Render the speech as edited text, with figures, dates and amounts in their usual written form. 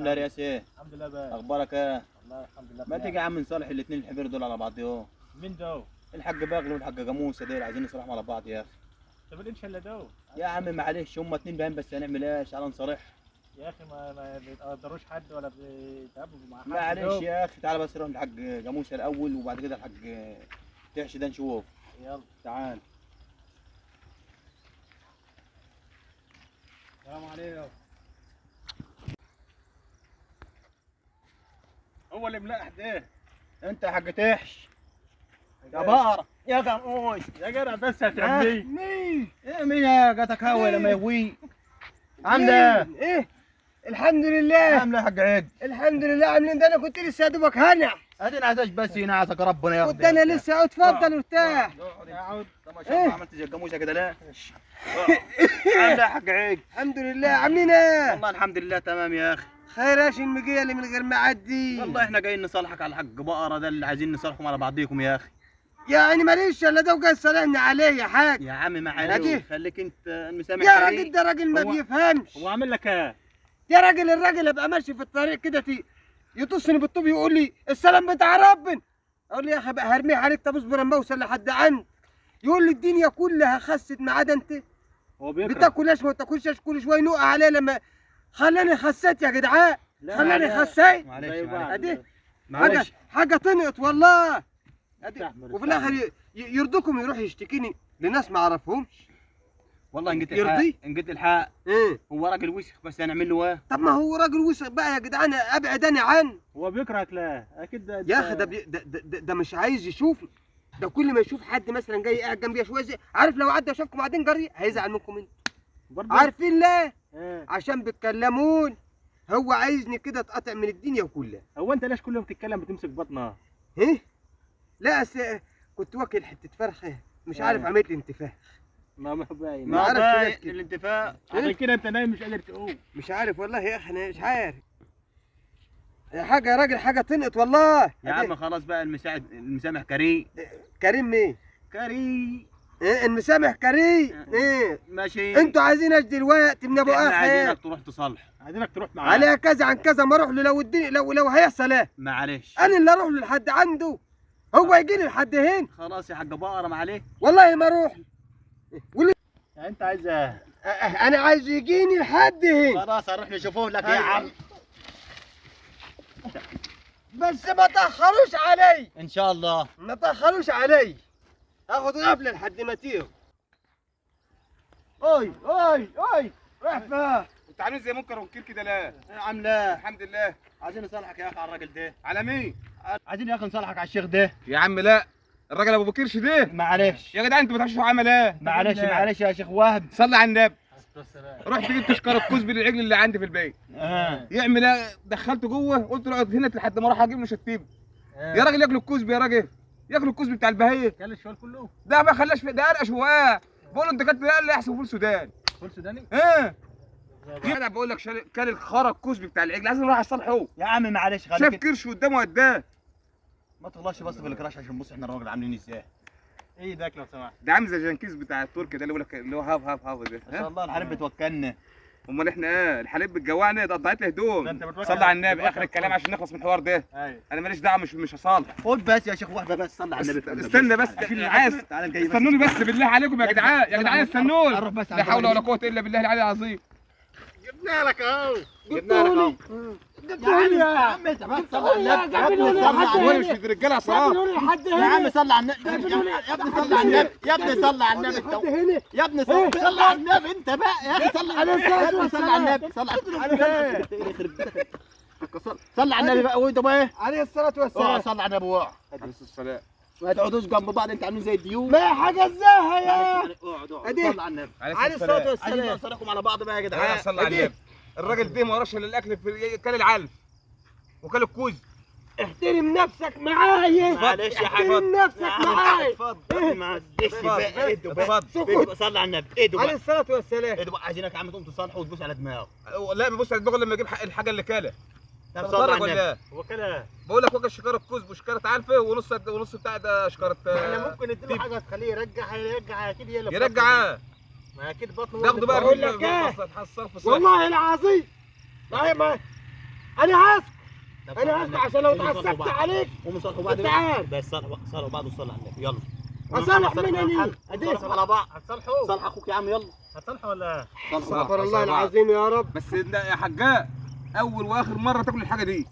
لا رياس ايه؟ الحمد لله بقى. اخبارك ايه؟ والله الحمد لله. ما تيجي يا عم نصالح الاثنين الحبير دول على بعضهم. مين دو؟ الحاج باغلي والحاج جاموسه دول عايزين نصالحهم على بعض يا اخي. طب انت الا دو. يا عم معلش هم اتنين باين بس هنعمل ايه؟ تعالى نصالح. يا اخي ما بيقدروش حد ولا بيتعبوا مع حد. معلش يا اخي تعالى بس نروح للحاج جاموسه الاول وبعد كده الحاج تحش ده نشوف. يلا تعال. السلام عليكم. هو اللي ملاح ده. انت يا حاج تحش يا بقرة يا جاموس يا جدع بس هتعمليه. مين؟ ايه مين يا جاتك هوا لما يهوي؟ عامله ايه؟ الحمد لله. عامله يا حاج عيد؟ الحمد لله عاملين ده. انا كنت لسه يا دوبك هنع. ادينا عايزاش بس ينعسك ربنا يا كنت انا لسه اتفضل ارتاح. اقعد. ما شاء الله عملت زي الجاموسه كده لا؟ عامله يا حاج عيد؟ الحمد لله. عاملين ايه؟ والله الحمد لله تمام يا اخي. خير ايش المقيه اللي من غير ما عدي؟ والله احنا جايين نصالحك على الحاج بقره ده اللي عايزين نصالحكم على بعضيكم يا اخي. يعني ماليش الا ده وقاعد صالحني عليه يا حاج. يا عم ما أدي. عليك خليك انت المسامح يا كريم. راجل ده راجل ما هو- بيفهمش. هو عامل لك ايه؟ يا راجل الراجل ابقى ماشي في الطريق كده يطصني بالطوب يقول لي السلام بتاع ربنا. اقول له يا اخي بقى هرميه عليك. طب اصبر اما اوصل لحد عندك. يقول لي الدنيا كلها خست ما عدا انت. هو بيكره. بتاكل ايش ما بتاكلش ايش كل شويه ينق عليه لما خلاني خسيت يا جدعان. لا، خلاني لا. خسيت. معلش زي بعض. معلش ادي حاجه معلش حاجه تنقط والله. ادي مرتاح، وفي مرتاح. الاخر يرضيكم يروح يشتكيني لناس ما اعرفهمش. والله ان جيت يرضي؟ الحق ان جيت الحق ايه؟ هو راجل وسخ بس هنعمل له ايه؟ طب ما هو راجل وسخ بقى يا جدعان ابعد انا عنه. هو بيكرهك لا اكيد ده. يا اخي ده مش عايز يشوفني. ده كل ما يشوف حد مثلا جاي قاعد جنبي شويه عارف لو عدى وشافكم قاعدين جري هيزعل منكم انت. برضه. عارفين ليه؟ ايه؟ عشان بتكلمون. هو عايزني كده اتقطع من الدنيا كلها. هو انت ليش كل يوم تتكلم بتمسك بطنها؟ ايه؟ لا كنت واكل حته فرخه مش عارف عملت لي انتفاخ. ما باين. ما أعرفش باين ناس كده. الانتفاع. عشان كده انت نايم مش قادر تقوم. مش عارف والله يا اخي انا مش عارف. حاجه يا راجل حاجه تنقط والله. يا عم خلاص بقى المسامح كريم. كريم مين؟ كريم ايه المسامح كريم؟ ايه؟ ماشي. انتوا عايزين ايش دلوقتي من ابو احنا اخر؟ عايزينك تروح تصالح. عايزينك تروح معاه. عليها كذا عن كذا ما اروح له لو الدنيا لو هيحصل ايه؟ معلش انا اللي اروح له لحد عنده. هو يجي لي لحد هنا. خلاص يا حاج بقره ما عليك. والله ما اروح. يعني انت عايز ايه؟ انا عايز يجيني لحد هنا. خلاص هنروح نشوفوه لك يا عم. بس ما تاخروش علي. ان شاء الله. ما تاخروش علي. اخد غفله لحد ما تيجوا. اوي اوي اوي راح فين؟ انت عامل زي منكر ونكير كده لا؟ يا عم لا الحمد لله. عايزين نصالحك يا اخي على الراجل ده. على مين؟ عايزين يا اخي نصالحك على الشيخ ده. يا عم لا، الراجل ابو بكرش ده. معلش يا جدعان انتوا ما تعرفوش هو عمل ايه؟ معلش معلش يا شيخ وهب. صلي على النبي. رحت جبت شكار الكوز بالعجل اللي عندي في البيت. يعمل ايه؟ دخلته جوه قلت له اقعد هنا لحد ما اروح اجيب له شتيب. يا راجل ياكل الكوز يا راجل. ياكل الكوز بتاع البهيه. كل الشوال كله. ده ما خلاش في ده قرقش هو. بقول له انت كنت ده اللي يحسب فول سودان. فول سوداني؟ ايه؟ انا بقول لك كان الخرا الكوز بتاع العجل لازم نروح اصالحه. يا عم معلش شاف خليك كرش قدامه قداه. ما تغلطش بس في الكراش عشان بص احنا الراجل عاملين ازاي. ايه ده لو سمحت؟ ده عامل زي الجنكيز بتاع التركي ده اللي بيقول لك اللي هو هاف ده. ما شاء الله الحريم بتوكلنا. امال احنا ايه؟ الحليب بتجوعني ده قطعت لي هدوم. ده انت بتوكل- صلي على النبي بتوكل اخر الكلام عشان نخلص من الحوار ده. ايوه. انا ماليش دعوه مش هصالح. خد بس يا شيخ وهبه بس صلي على النبي. استنى بس عايز تعال جاي استنوني بس بالله عليكم يا جدعان يا جدعان استنوني. اروح بس لا حول ولا قوه الا بالله العلي العظيم. جبنا لك اهو. جبنا لك اهو. يا عم انت بس صلي على النبي. يا ابني صلي على وانا النبي. مش في الرجاله صراحه. يا عم صلي على النبي. يا ابني صلي على النبي. يا ابني صلي على النبي. يا ابني صلي على النبي انت بقى يا اخي صلي على النبي. يا ابني صلي على النبي. صلي على النبي. صلي على النبي بقى وانت بقى ايه؟ عليه الصلاه والسلام. صلي على النبي واقعد. عليه الصلاه. ما تقعدوش جنب بعض انت عاملين زي الديون. ما حاجه ازاها يا اقعد اقعد أدي. صلي على النبي. عليه الصلاه عايزين والسلام. نصالحكم على بعض بقى يا جدعان. تعالى صلي على النبي. الراجل ده ما وراش الا الاكل في كل العلف وكل الكوز. احترم نفسك معايا. معلش يا حاج. احترم نفسك معايا. اتفضل معلش بقى اهدوا بقى. اتفضل. اهدوا بقى صلي على النبي. اهدوا عليه بقى. الصلاه والسلام. اهدوا بقى عايزينك يا عم تقوم تصالحه وتبوس على دماغه. لا ببص على دماغه لما يجيب الحاجه اللي كاله. طب صلي تتفرج على ولا النبي. لا؟ هو كده. بقول لك واكل شكاره كوز وشكاره علفه ونص بتاع ده شكاره. احنا ممكن نديله حاجه تخليه يرجع اكيد هي اللي يرجع. ما اكيد بطنه. ناخده بقى بقول لك ايه؟ الصرف الصحي. والله العظيم ما انا هسكت عشان لو اتعصبت عليك قوموا صلحوا بعض تعال. بس صلحوا بعض وصلوا على النبي يلا. اصالح مين انا؟ صلحوا على بعض. هتصالحوا؟ صلح اخوك يا عم يلا. هتصالحوا ولا؟ استغفر الله العظيم يا رب. بس يا حجاج اول واخر مره تاكل الحاجه دي.